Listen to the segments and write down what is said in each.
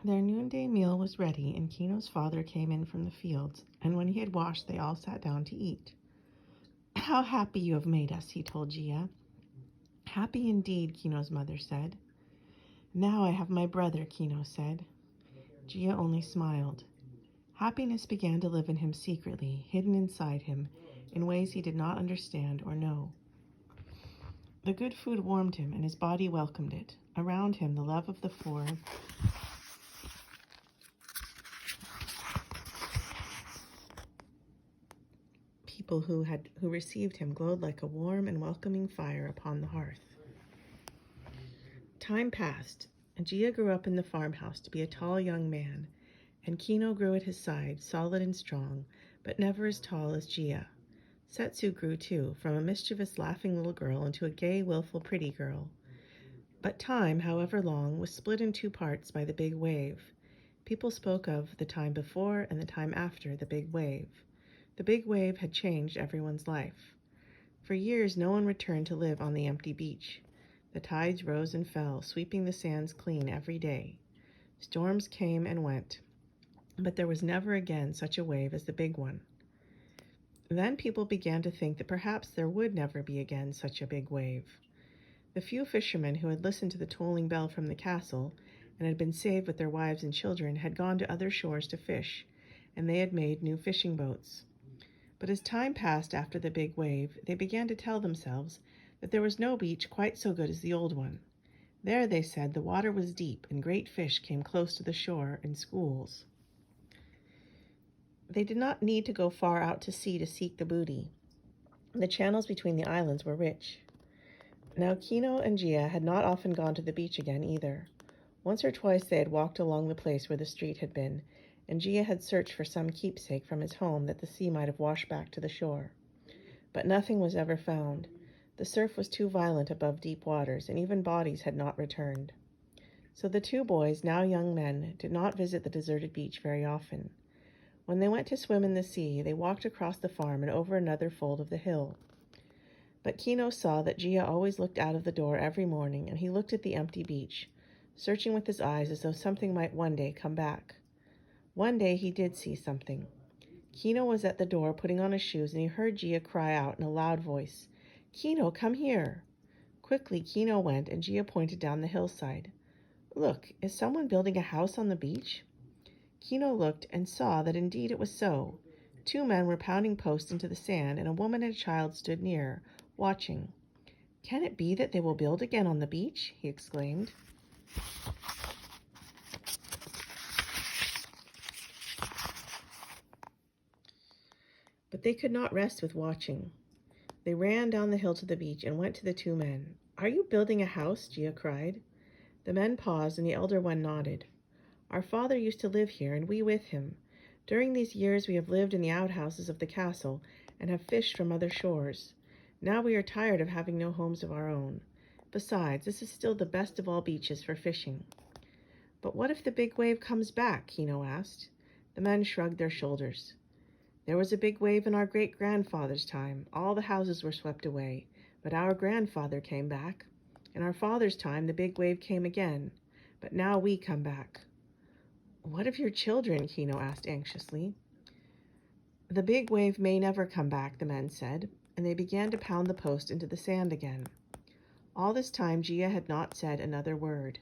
Their noonday meal was ready, and Kino's father came in from the fields, and when he had washed, they all sat down to eat. "How happy you have made us," he told Gia. "Happy indeed," Kino's mother said. "Now I have my brother," Kino said. Gia only smiled. Happiness began to live in him secretly, hidden inside him, in ways he did not understand or know. The good food warmed him, and his body welcomed it. Around him, the love of the floor people who received him glowed like a warm and welcoming fire upon the hearth. Time passed, and Gia grew up in the farmhouse to be a tall young man, and Kino grew at his side, solid and strong, but never as tall as Gia. Setsu grew too, from a mischievous, laughing little girl into a gay, willful, pretty girl. But time, however long, was split in two parts by the big wave. People spoke of the time before and the time after the big wave. The big wave had changed everyone's life. For years, no one returned to live on the empty beach. The tides rose and fell, sweeping the sands clean every day. Storms came and went, but there was never again such a wave as the big one. Then people began to think that perhaps there would never be again such a big wave. The few fishermen who had listened to the tolling bell from the castle and had been saved with their wives and children had gone to other shores to fish, and they had made new fishing boats. But as time passed after the big wave, they began to tell themselves that there was no beach quite so good as the old one. There, they said, the water was deep and great fish came close to the shore in schools. They did not need to go far out to sea to seek the booty. The channels between the islands were rich. Now Kino and Gia had not often gone to the beach again either. Once or twice they had walked along the place where the street had been, and Gia had searched for some keepsake from his home that the sea might have washed back to the shore. But nothing was ever found. The surf was too violent above deep waters, and even bodies had not returned. So the two boys, now young men, did not visit the deserted beach very often. When they went to swim in the sea, they walked across the farm and over another fold of the hill. But Kino saw that Gia always looked out of the door every morning, and he looked at the empty beach, searching with his eyes as though something might one day come back. One day he did see something. Kino was at the door putting on his shoes, and he heard Gia cry out in a loud voice, "Kino, come here!" Quickly Kino went, and Gia pointed down the hillside. "Look, is someone building a house on the beach?" Kino looked and saw that indeed it was so. Two men were pounding posts into the sand, and a woman and a child stood near, watching. "Can it be that they will build again on the beach?" he exclaimed. But they could not rest with watching. They ran down the hill to the beach and went to the two men. "Are you building a house?" Gia cried. The men paused, and the elder one nodded. "Our father used to live here, and we with him. During these years we have lived in the outhouses of the castle and have fished from other shores. Now we are tired of having no homes of our own. Besides, this is still the best of all beaches for fishing." "But what if the big wave comes back?" Kino asked. The men shrugged their shoulders. "There was a big wave in our great-grandfather's time. All the houses were swept away, but our grandfather came back. In our father's time, the big wave came again, but now we come back." "What of your children?" Kino asked anxiously. "The big wave may never come back," the men said, and they began to pound the post into the sand again. All this time Gia had not said another word.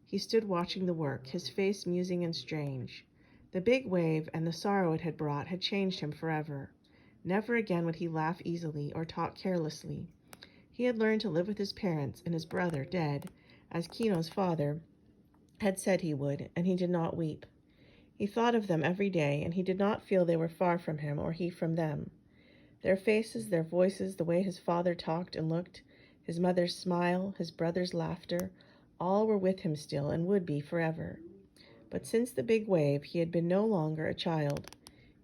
He stood watching the work, his face musing and strange. The big wave and the sorrow it had brought had changed him forever. Never again would he laugh easily or talk carelessly. He had learned to live with his parents and his brother, dead, as Kino's father had said he would, and he did not weep. He thought of them every day, and he did not feel they were far from him or he from them. Their faces, their voices, the way his father talked and looked, his mother's smile, his brother's laughter, all were with him still and would be forever. But since the big wave, he had been no longer a child.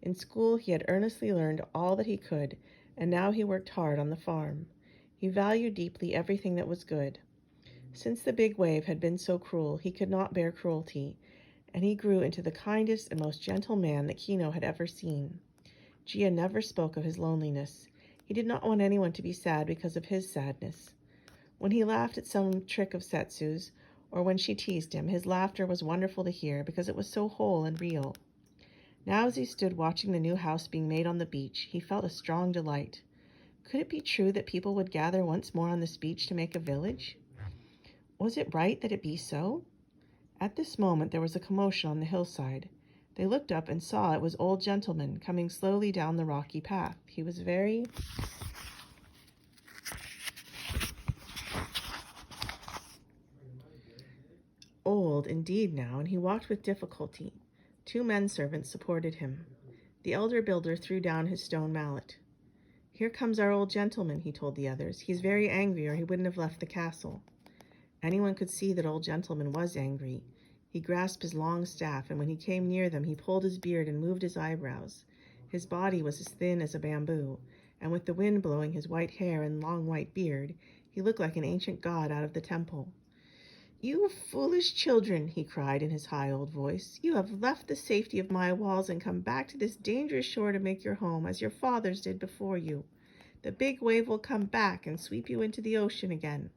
In school, he had earnestly learned all that he could, and now he worked hard on the farm. He valued deeply everything that was good. Since the big wave had been so cruel, he could not bear cruelty, and he grew into the kindest and most gentle man that Kino had ever seen. Gia never spoke of his loneliness. He did not want anyone to be sad because of his sadness. When he laughed at some trick of Setsu's, or when she teased him, his laughter was wonderful to hear because it was so whole and real. Now as he stood watching the new house being made on the beach, he felt a strong delight. Could it be true that people would gather once more on this beach to make a village? Was it right that it be so? At this moment there was a commotion on the hillside. They looked up and saw it was Old Gentleman coming slowly down the rocky path. He was very old indeed now, and he walked with difficulty. 2 men-servants supported him. The elder builder threw down his stone mallet. "Here comes our old gentleman," he told the others. "He's very angry, or he wouldn't have left the castle." Anyone could see that Old Gentleman was angry. He grasped his long staff, and when he came near them, he pulled his beard and moved his eyebrows. His body was as thin as a bamboo, and with the wind blowing his white hair and long white beard, he looked like an ancient god out of the temple. "You foolish children," he cried in his high old voice. "You have left the safety of my walls and come back to this dangerous shore to make your home, as your fathers did before you. The big wave will come back and sweep you into the ocean again."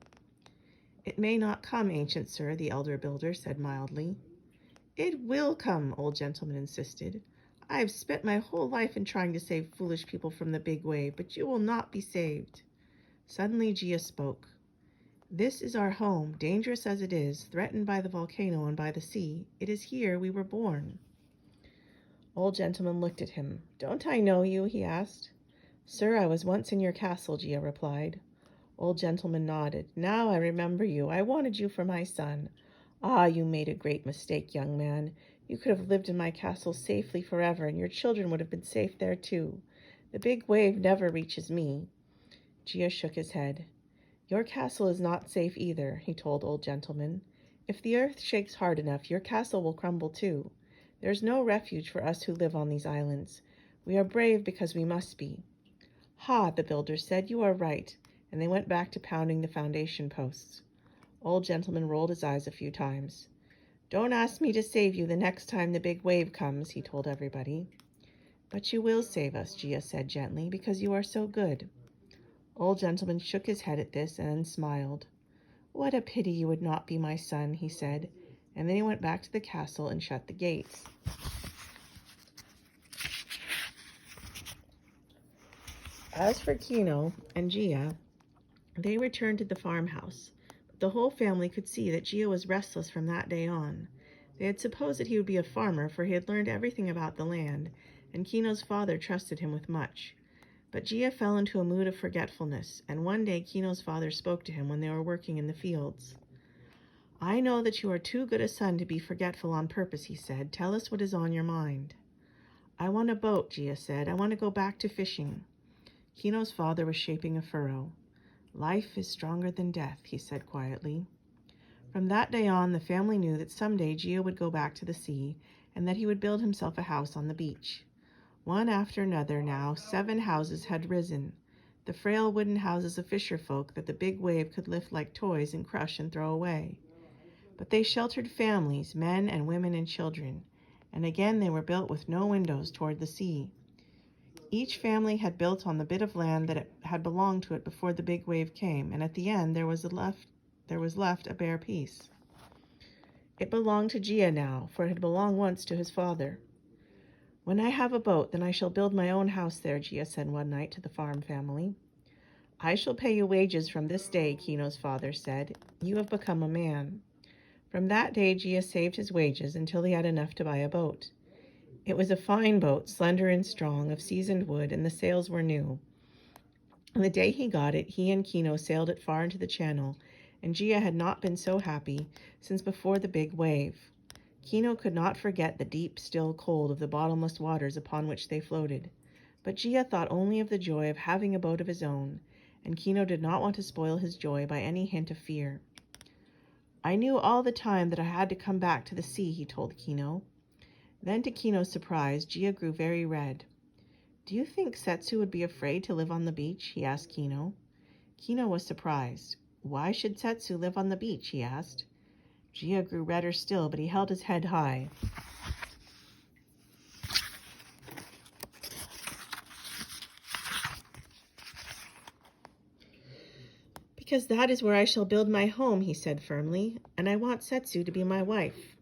"It may not come, ancient sir," the elder builder said mildly. "It will come," Old Gentleman insisted. "I have spent my whole life in trying to save foolish people from the big wave, but you will not be saved." Suddenly Gia spoke. "This is our home, dangerous as it is, threatened by the volcano and by the sea. It is here we were born." Old Gentleman looked at him. "Don't I know you?" he asked. "Sir, I was once in your castle," Gia replied. Old Gentleman nodded. "Now I remember you. I wanted you for my son. Ah, you made a great mistake, young man. You could have lived in my castle safely forever, and your children would have been safe there too. The big wave never reaches me." Gia shook his head. "Your castle is not safe either," he told Old Gentleman. "If the earth shakes hard enough, your castle will crumble too. There is no refuge for us who live on these islands. We are brave because we must be." "Ha," the builder said, "you are right," and they went back to pounding the foundation posts. Old Gentleman rolled his eyes a few times. "Don't ask me to save you the next time the big wave comes," he told everybody. "But you will save us," Gia said gently, "because you are so good." Old Gentleman shook his head at this and then smiled. "What a pity you would not be my son," he said, and then he went back to the castle and shut the gates. As for Kino and Gia, they returned to the farmhouse, but the whole family could see that Gia was restless from that day on. They had supposed that he would be a farmer, for he had learned everything about the land, and Kino's father trusted him with much. But Gia fell into a mood of forgetfulness, and one day Kino's father spoke to him when they were working in the fields. "I know that you are too good a son to be forgetful on purpose," he said. "Tell us what is on your mind." "I want a boat," Gia said. "I want to go back to fishing." Kino's father was shaping a furrow. "Life is stronger than death," he said quietly. From that day on, the family knew that someday Gia would go back to the sea, and that he would build himself a house on the beach. One after another now, 7 houses had risen, the frail wooden houses of fisher folk that the big wave could lift like toys and crush and throw away. But they sheltered families, men and women and children, and again they were built with no windows toward the sea. Each family had built on the bit of land that had belonged to it before the big wave came, and at the end there was left a bare piece. It belonged to Gia now, for it had belonged once to his father. "When I have a boat, then I shall build my own house there," Gia said one night to the farm family. "I shall pay you wages from this day," Kino's father said. "You have become a man." From that day, Gia saved his wages until he had enough to buy a boat. It was a fine boat, slender and strong, of seasoned wood, and the sails were new. On the day he got it, he and Kino sailed it far into the channel, and Gia had not been so happy since before the big wave. Kino could not forget the deep, still cold of the bottomless waters upon which they floated. But Gia thought only of the joy of having a boat of his own, and Kino did not want to spoil his joy by any hint of fear. "I knew all the time that I had to come back to the sea," he told Kino. Then, to Kino's surprise, Gia grew very red. "Do you think Setsu would be afraid to live on the beach?" he asked Kino. Kino was surprised. "Why should Setsu live on the beach?" he asked. Gia grew redder still, but he held his head high. Because that is where I shall build my home, he said firmly, and I want Setsu to be my wife.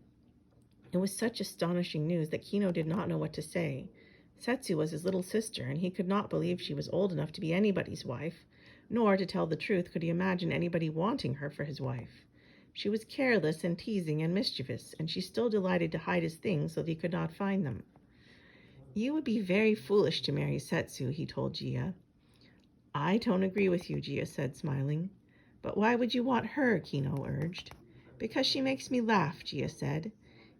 It was such astonishing news that Kino did not know what to say. Setsu was his little sister, and he could not believe she was old enough to be anybody's wife, nor, to tell the truth, could he imagine anybody wanting her for his wife. She was careless and teasing and mischievous, and she still delighted to hide his things so that he could not find them. You would be very foolish to marry Setsu, he told Gia. I don't agree with you, Gia said, smiling. But why would you want her? Kino urged. Because she makes me laugh, Gia said.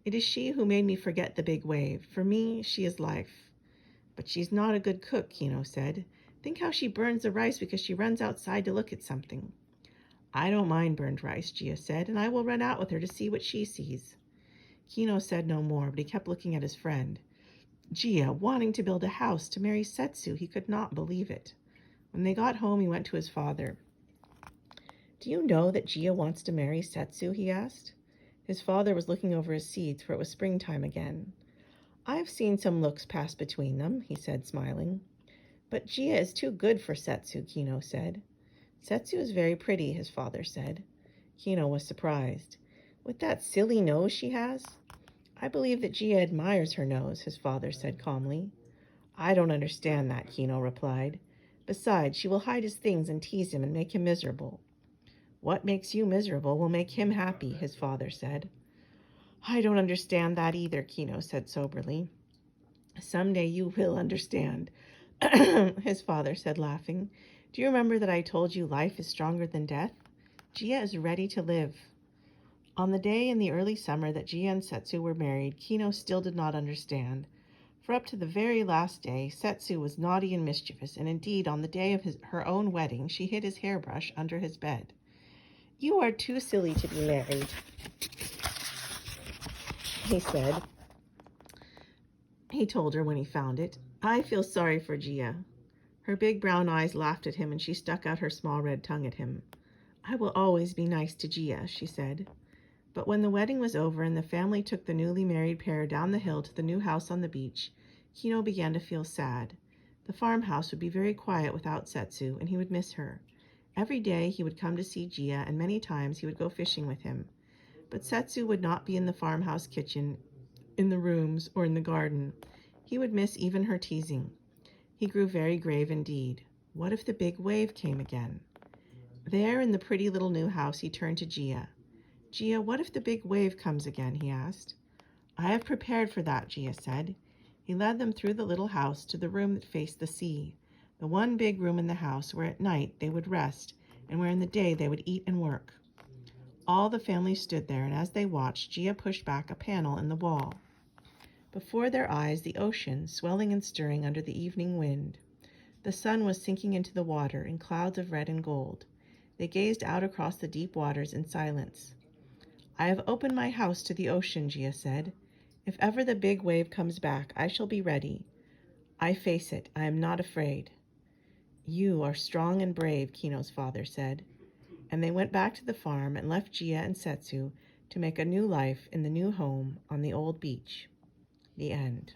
It is she who made me forget the big wave. For me, she is life. But she's not a good cook, Kino said. Think how she burns the rice because she runs outside to look at something. I don't mind burned rice, Gia said, and I will run out with her to see what she sees. Kino said no more, but he kept looking at his friend. Gia, wanting to build a house to marry Setsu, he could not believe it. When they got home, he went to his father. Do you know that Gia wants to marry Setsu? He asked. His father was looking over his seeds, for it was springtime again. I've seen some looks pass between them, he said, smiling. But Gia is too good for Setsu, Kino said. Setsu is very pretty, his father said. Kino was surprised. With that silly nose she has? I believe that Gia admires her nose, his father said calmly. I don't understand that, Kino replied. Besides, she will hide his things and tease him and make him miserable. What makes you miserable will make him happy, his father said. I don't understand that either, Kino said soberly. Someday you will understand, his father said, laughing. Do you remember that I told you life is stronger than death? Gia is ready to live. On the day in the early summer that Gia and Setsu were married, Kino still did not understand. For up to the very last day, Setsu was naughty and mischievous, and indeed on the day of her own wedding, she hid his hairbrush under his bed. You are too silly to be married, he said. He told her when he found it. I feel sorry for Gia. Her big brown eyes laughed at him, and she stuck out her small red tongue at him. I will always be nice to Gia, she said. But when the wedding was over and the family took the newly married pair down the hill to the new house on the beach, Kino began to feel sad. The farmhouse would be very quiet without Setsu, and he would miss her. Every day he would come to see Gia, and many times he would go fishing with him. But Setsu would not be in the farmhouse kitchen, in the rooms, or in the garden. He would miss even her teasing. He grew very grave indeed. What if the big wave came again? There in the pretty little new house he turned to Gia. Gia, what if the big wave comes again? He asked. I have prepared for that, Gia said. He led them through the little house to the room that faced the sea, the one big room in the house where at night they would rest and where in the day they would eat and work. All the family stood there, and as they watched, Gia pushed back a panel in the wall. Before their eyes, the ocean, swelling and stirring under the evening wind. The sun was sinking into the water in clouds of red and gold. They gazed out across the deep waters in silence. I have opened my house to the ocean, Gia said. If ever the big wave comes back, I shall be ready. I face it. I am not afraid. You are strong and brave, Kino's father said. And they went back to the farm and left Gia and Setsu to make a new life in the new home on the old beach. The end.